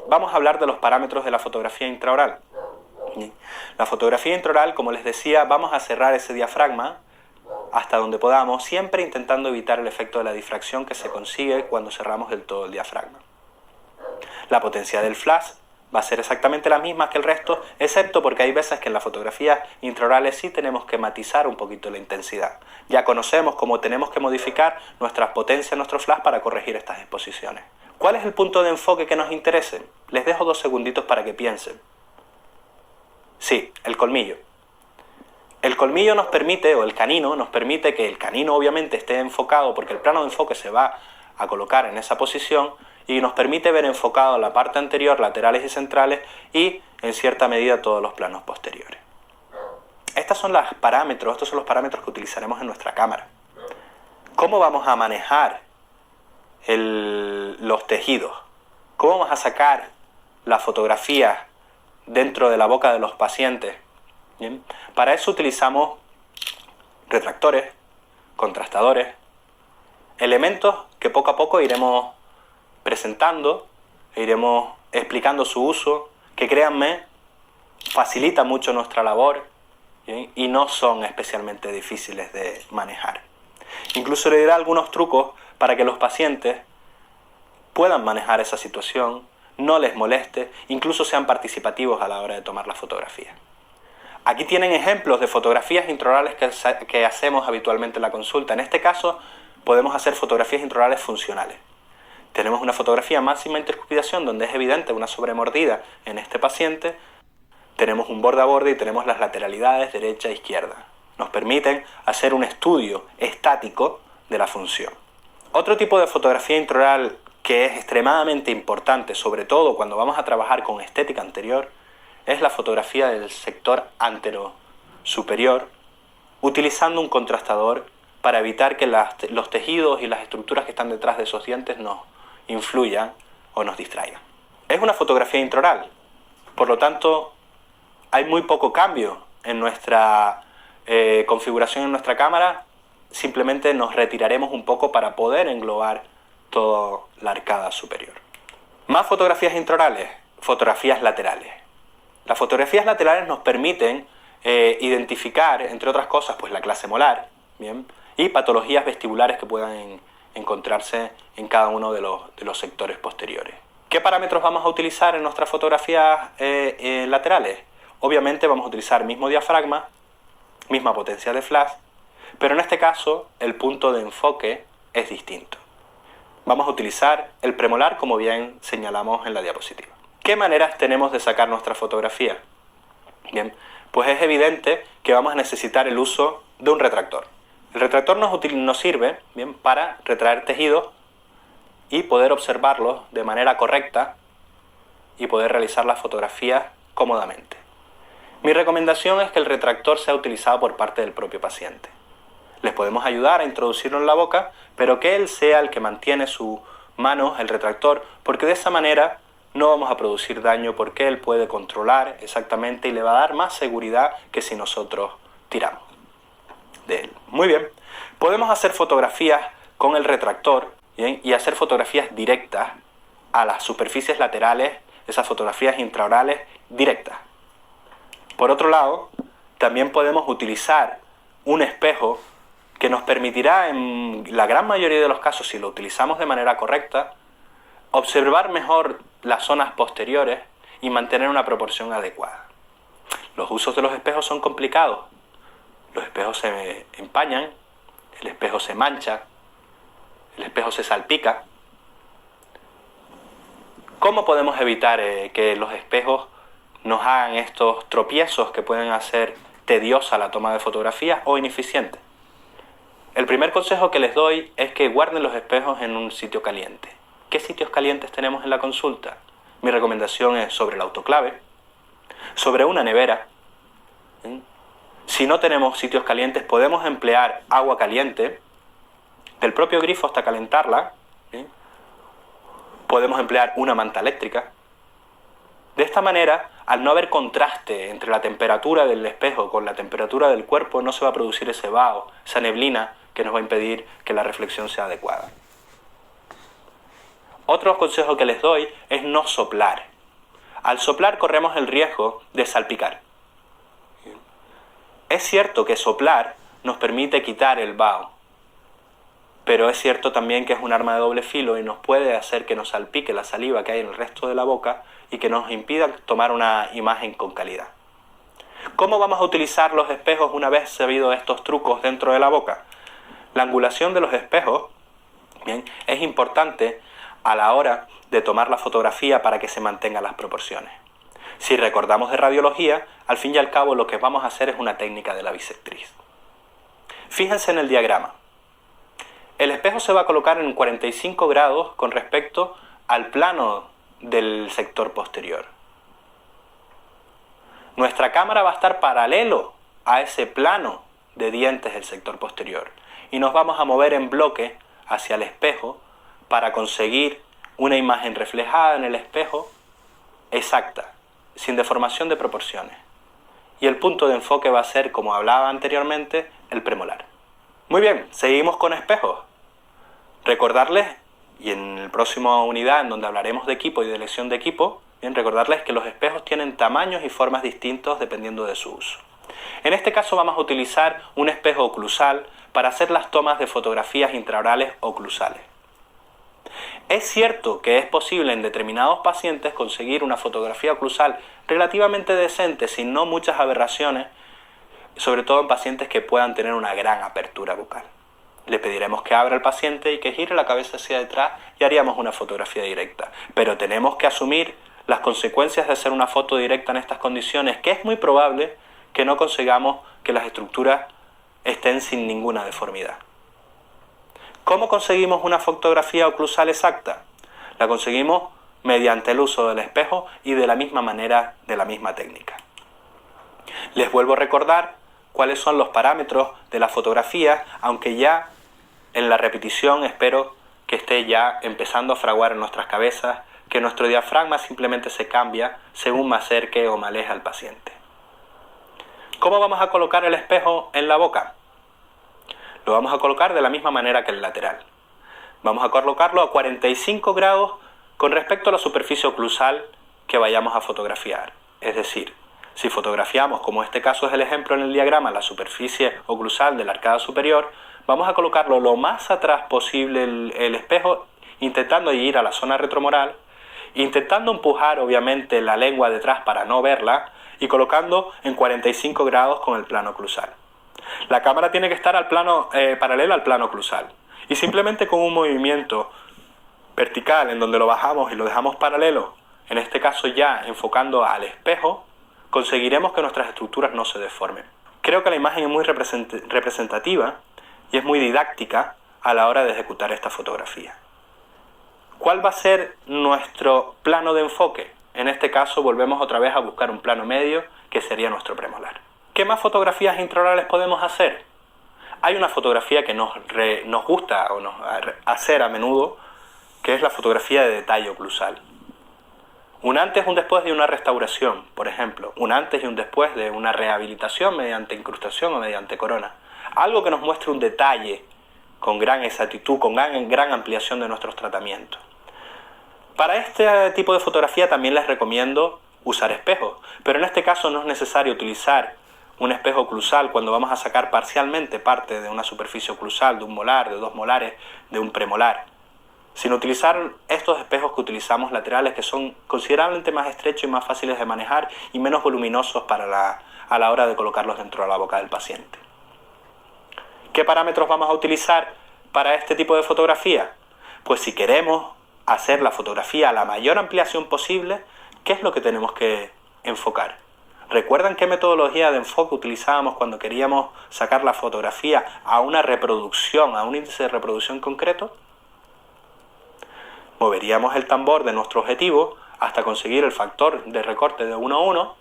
vamos a hablar de los parámetros de la fotografía intraoral. La fotografía intraoral, como les decía, vamos a cerrar ese diafragma hasta donde podamos, siempre intentando evitar el efecto de la difracción que se consigue cuando cerramos del todo el diafragma. La potencia del flash va a ser exactamente la misma que el resto, excepto porque hay veces que en las fotografías intraorales sí tenemos que matizar un poquito la intensidad. Ya conocemos cómo tenemos que modificar nuestras potencias, nuestro flash para corregir estas exposiciones. ¿Cuál es el punto de enfoque que nos interese? Les dejo 2 segunditos para que piensen. Sí, el colmillo. El colmillo nos permite, o el canino, nos permite que el canino obviamente esté enfocado, porque el plano de enfoque se va a colocar en esa posición, y nos permite ver enfocado la parte anterior, laterales y centrales, y en cierta medida todos los planos posteriores. Estos son los parámetros que utilizaremos en nuestra cámara. ¿Cómo vamos a manejar los tejidos? ¿Cómo vamos a sacar las fotografías dentro de la boca de los pacientes? ¿Bien? Para eso utilizamos retractores, contrastadores, elementos que poco a poco iremos presentando e iremos explicando su uso, que créanme, facilita mucho nuestra labor, ¿bien? Y no son especialmente difíciles de manejar. Incluso le diré algunos trucos para que los pacientes puedan manejar esa situación, no les moleste, incluso sean participativos a la hora de tomar la fotografía. Aquí tienen ejemplos de fotografías intraorales que hacemos habitualmente en la consulta. En este caso podemos hacer fotografías intraorales funcionales. Tenemos una fotografía máxima intercupidación donde es evidente una sobremordida en este paciente. Tenemos un borde a borde y tenemos las lateralidades derecha e izquierda. Nos permiten hacer un estudio estático de la función. Otro tipo de fotografía intraoral que es extremadamente importante, sobre todo cuando vamos a trabajar con estética anterior, es la fotografía del sector antero-superior, utilizando un contrastador para evitar que los tejidos y las estructuras que están detrás de esos dientes nos influyan o nos distraigan. Es una fotografía intraoral, por lo tanto hay muy poco cambio en nuestra configuración en nuestra cámara, simplemente nos retiraremos un poco para poder englobar toda la arcada superior. Más fotografías intraorales, fotografías laterales. Las fotografías laterales nos permiten identificar, entre otras cosas, pues la clase molar, ¿bien? Y patologías vestibulares que puedan encontrarse en cada uno de los sectores posteriores. ¿Qué parámetros vamos a utilizar en nuestras fotografías laterales? Obviamente vamos a utilizar mismo diafragma, misma potencia de flash, pero en este caso el punto de enfoque es distinto. Vamos a utilizar el premolar, como bien señalamos en la diapositiva. ¿Qué maneras tenemos de sacar nuestra fotografía? Bien, pues es evidente que vamos a necesitar el uso de un retractor. El retractor nos sirve, bien, para retraer tejidos y poder observarlos de manera correcta y poder realizar las fotografías cómodamente. Mi recomendación es que el retractor sea utilizado por parte del propio paciente. Les podemos ayudar a introducirlo en la boca, pero que él sea el que mantiene su mano, el retractor, porque de esa manera no vamos a producir daño, porque él puede controlar exactamente y le va a dar más seguridad que si nosotros tiramos de él. Muy bien, podemos hacer fotografías con el retractor, ¿bien? Y hacer fotografías directas a las superficies laterales, esas fotografías intraorales directas. Por otro lado, también podemos utilizar un espejo que nos permitirá, en la gran mayoría de los casos, si lo utilizamos de manera correcta, observar mejor las zonas posteriores y mantener una proporción adecuada. Los usos de los espejos son complicados. Los espejos se empañan, el espejo se mancha, el espejo se salpica. ¿Cómo podemos evitar que los espejos nos hagan estos tropiezos que pueden hacer tediosa la toma de fotografías o ineficiente? El primer consejo que les doy es que guarden los espejos en un sitio caliente. ¿Qué sitios calientes tenemos en la consulta? Mi recomendación es sobre el autoclave, sobre una nevera. Si no tenemos sitios calientes, podemos emplear agua caliente, del propio grifo hasta calentarla. Podemos emplear una manta eléctrica. De esta manera, al no haber contraste entre la temperatura del espejo con la temperatura del cuerpo, no se va a producir ese vaho, esa neblina que nos va a impedir que la reflexión sea adecuada. Otro consejo que les doy es no soplar. Al soplar corremos el riesgo de salpicar. Es cierto que soplar nos permite quitar el vaho, pero es cierto también que es un arma de doble filo y nos puede hacer que nos salpique la saliva que hay en el resto de la boca y que nos impida tomar una imagen con calidad. ¿Cómo vamos a utilizar los espejos una vez sabido estos trucos dentro de la boca? La angulación de los espejos, bien, es importante a la hora de tomar la fotografía para que se mantengan las proporciones. Si recordamos de radiología, al fin y al cabo lo que vamos a hacer es una técnica de la bisectriz. Fíjense en el diagrama. El espejo se va a colocar en 45 grados con respecto al plano del sector posterior. Nuestra cámara va a estar paralelo a ese plano de dientes del sector posterior y nos vamos a mover en bloque hacia el espejo para conseguir una imagen reflejada en el espejo exacta, sin deformación de proporciones. Y el punto de enfoque va a ser, como hablaba anteriormente, el premolar. Muy bien, seguimos con espejos. Recordarles, y en la próxima unidad en donde hablaremos de equipo y de elección de equipo, bien, recordarles que los espejos tienen tamaños y formas distintos dependiendo de su uso. En este caso vamos a utilizar un espejo oclusal para hacer las tomas de fotografías intraorales oclusales. Es cierto que es posible en determinados pacientes conseguir una fotografía oclusal relativamente decente, sin no muchas aberraciones, sobre todo en pacientes que puedan tener una gran apertura bucal. Le pediremos que abra el paciente y que gire la cabeza hacia detrás y haríamos una fotografía directa. Pero tenemos que asumir las consecuencias de hacer una foto directa en estas condiciones, que es muy probable que no consigamos que las estructuras estén sin ninguna deformidad. ¿Cómo conseguimos una fotografía oclusal exacta? La conseguimos mediante el uso del espejo y de la misma manera, de la misma técnica. Les vuelvo a recordar cuáles son los parámetros de la fotografía, aunque ya en la repetición espero que esté ya empezando a fraguar en nuestras cabezas que nuestro diafragma simplemente se cambia según me acerque o me aleje al paciente. ¿Cómo vamos a colocar el espejo en la boca? Lo vamos a colocar de la misma manera que el lateral. Vamos a colocarlo a 45 grados con respecto a la superficie oclusal que vayamos a fotografiar. Es decir, si fotografiamos, como este caso es el ejemplo en el diagrama, la superficie oclusal de la arcada superior, vamos a colocarlo lo más atrás posible el espejo, intentando ir a la zona retromoral, intentando empujar obviamente la lengua detrás para no verla y colocando en 45 grados con el plano oclusal. La cámara tiene que estar al plano, paralelo al plano oclusal y simplemente con un movimiento vertical en donde lo bajamos y lo dejamos paralelo, en este caso ya enfocando al espejo, conseguiremos que nuestras estructuras no se deformen. Creo que la imagen es muy representativa y es muy didáctica a la hora de ejecutar esta fotografía. ¿Cuál va a ser nuestro plano de enfoque? En este caso volvemos otra vez a buscar un plano medio que sería nuestro premolar. ¿Qué más fotografías intraorales podemos hacer? Hay una fotografía que nos gusta o nos hacer a menudo, que es la fotografía de detalle oclusal. Un antes y un después de una restauración, por ejemplo. Un antes y un después de una rehabilitación mediante incrustación o mediante corona. Algo que nos muestre un detalle con gran exactitud, con gran ampliación de nuestros tratamientos. Para este tipo de fotografía también les recomiendo usar espejos, pero en este caso no es necesario utilizar un espejo oclusal cuando vamos a sacar parcialmente parte de una superficie oclusal, de un molar, de dos molares, de un premolar, sino utilizar estos espejos que utilizamos laterales, que son considerablemente más estrechos y más fáciles de manejar y menos voluminosos a la hora de colocarlos dentro de la boca del paciente. ¿Qué parámetros vamos a utilizar para este tipo de fotografía? Pues si queremos hacer la fotografía a la mayor ampliación posible, ¿qué es lo que tenemos que enfocar? ¿Recuerdan qué metodología de enfoque utilizábamos cuando queríamos sacar la fotografía a una reproducción, a un índice de reproducción concreto? Moveríamos el tambor de nuestro objetivo hasta conseguir el factor de recorte de 1 a 1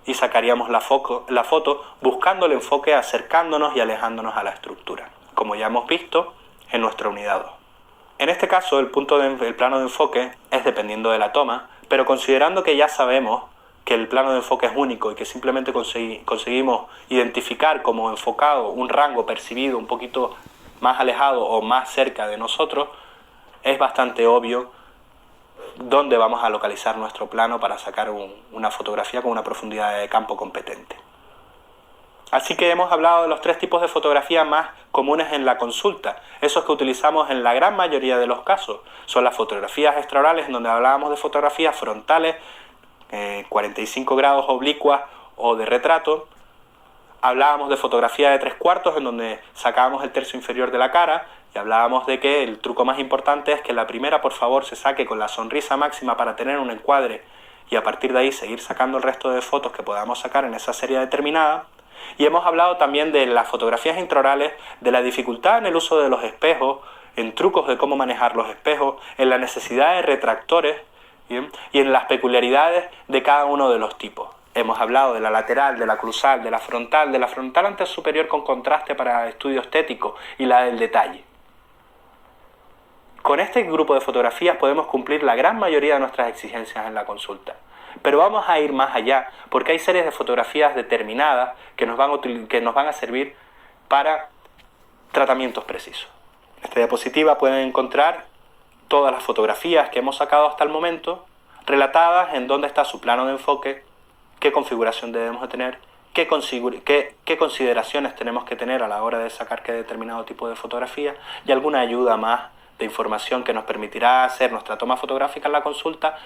y sacaríamos la foto buscando el enfoque, acercándonos y alejándonos a la estructura, como ya hemos visto en nuestra unidad 2. En este caso el plano de enfoque es dependiendo de la toma, pero considerando que ya sabemos que el plano de enfoque es único y que simplemente conseguimos identificar como enfocado un rango percibido un poquito más alejado o más cerca de nosotros, es bastante obvio dónde vamos a localizar nuestro plano para sacar una fotografía con una profundidad de campo competente. Así que hemos hablado de los 3 tipos de fotografía más comunes en la consulta. Esos que utilizamos en la gran mayoría de los casos son las fotografías extraorales, en donde hablábamos de fotografías frontales, 45 grados oblicuas o de retrato. Hablábamos de fotografía de 3/4, en donde sacábamos el tercio inferior de la cara, y hablábamos de que el truco más importante es que la primera, por favor, se saque con la sonrisa máxima para tener un encuadre, y a partir de ahí seguir sacando el resto de fotos que podamos sacar en esa serie determinada. Y hemos hablado también de las fotografías intraorales, de la dificultad en el uso de los espejos, en trucos de cómo manejar los espejos, en la necesidad de retractores, ¿bien? Y en las peculiaridades de cada uno de los tipos. Hemos hablado de la lateral, de la cruzal, de la frontal antes superior con contraste para estudio estético y la del detalle. Con este grupo de fotografías podemos cumplir la gran mayoría de nuestras exigencias en la consulta. Pero vamos a ir más allá, porque hay series de fotografías determinadas que nos van a servir para tratamientos precisos. En esta diapositiva pueden encontrar todas las fotografías que hemos sacado hasta el momento, relatadas en dónde está su plano de enfoque, qué configuración debemos de tener, qué consideraciones tenemos que tener a la hora de sacar qué determinado tipo de fotografía, y alguna ayuda más de información que nos permitirá hacer nuestra toma fotográfica en la consulta